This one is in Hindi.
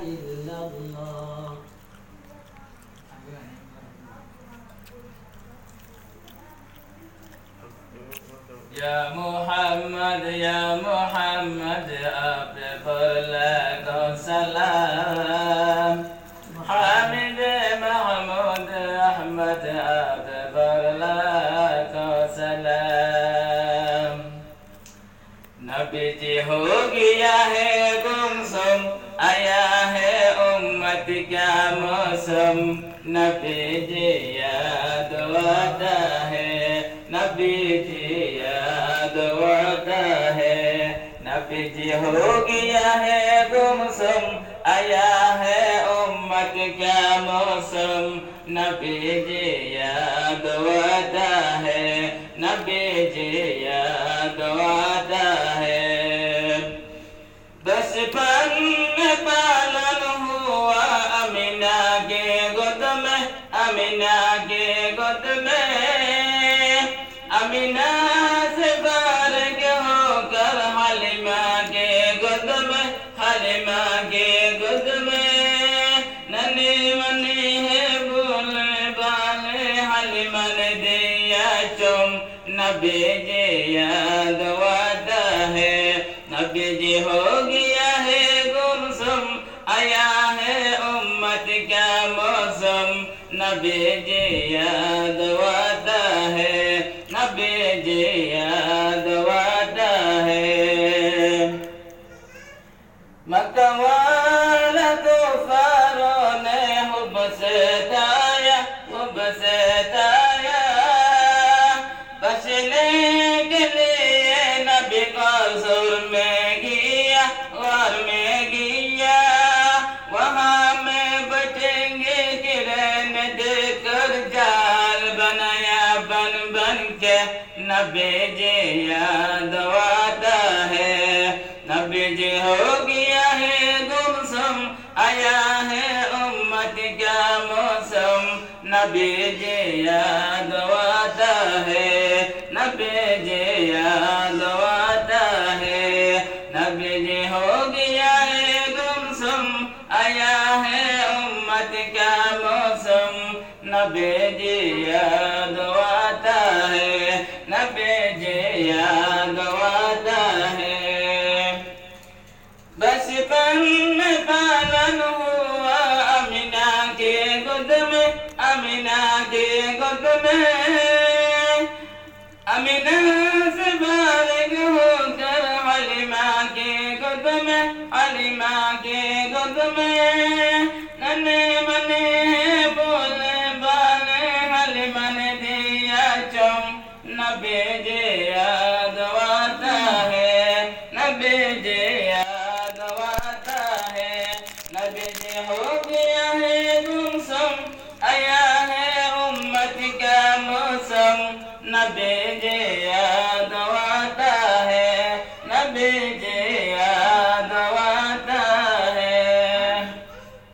इल्लल्लाह। या मोहम्मद आप पर लाखो सलाम। हामिद महमूद अहमद आप पर लाखो सलाम। नबी जी हो गया है गुमसुम, आया है उम्मत का मौसम। नबी जी याद आता है, नबी जी याद आता है। नबी जी हो गया है गुमसुम, आया है उम्मत का मौसम। नबी जी याद आता है, नबी जी याद आता है। बचपन में पालन हुआ अमीना के गोद में, अमीना के गोद में। अमीना से बालग होकर हलीमा के गोद में, हलीमा के गोद में। नन्ही मुन्नी है बोले बाले, हलीमा ने दिया चुम। नबी जी याद आता है, नबी जी हो गया है गुमसुम, आया है उम्मत का मौसम। नबी जी याद आता है, नबी जी याद आता है। मक्का वाला कुफारों ने हुब से ताया, हुब से ताया। बचने के लिए नबी कसूर में गया, वार में गया। वहाँ में बैठेंगे किरण देकर जाल बनाया बन बन के। नबी जी याद आता है, नबी जी हो गया है गुमसुम, आया है उम्मत का मौसम। नबी जी याद आता है, नबी जी याद आता है। नबी जी हो गया है गुमसुम, आया है उम्मत का मौसम। नबी जी याद आता है, नबी जी याद आता है। बचपन में पालन हुआ अमीना के गोद में, अमीना के गोद में। अमीना से बालग होकर हलीमा के गोद में, हलीमा के गोद में। नन्हे मने बोले बाले, हलीमा ने दिया चुम। नबी जी याद आता है, नबी जी याद आता है। नबी जी हो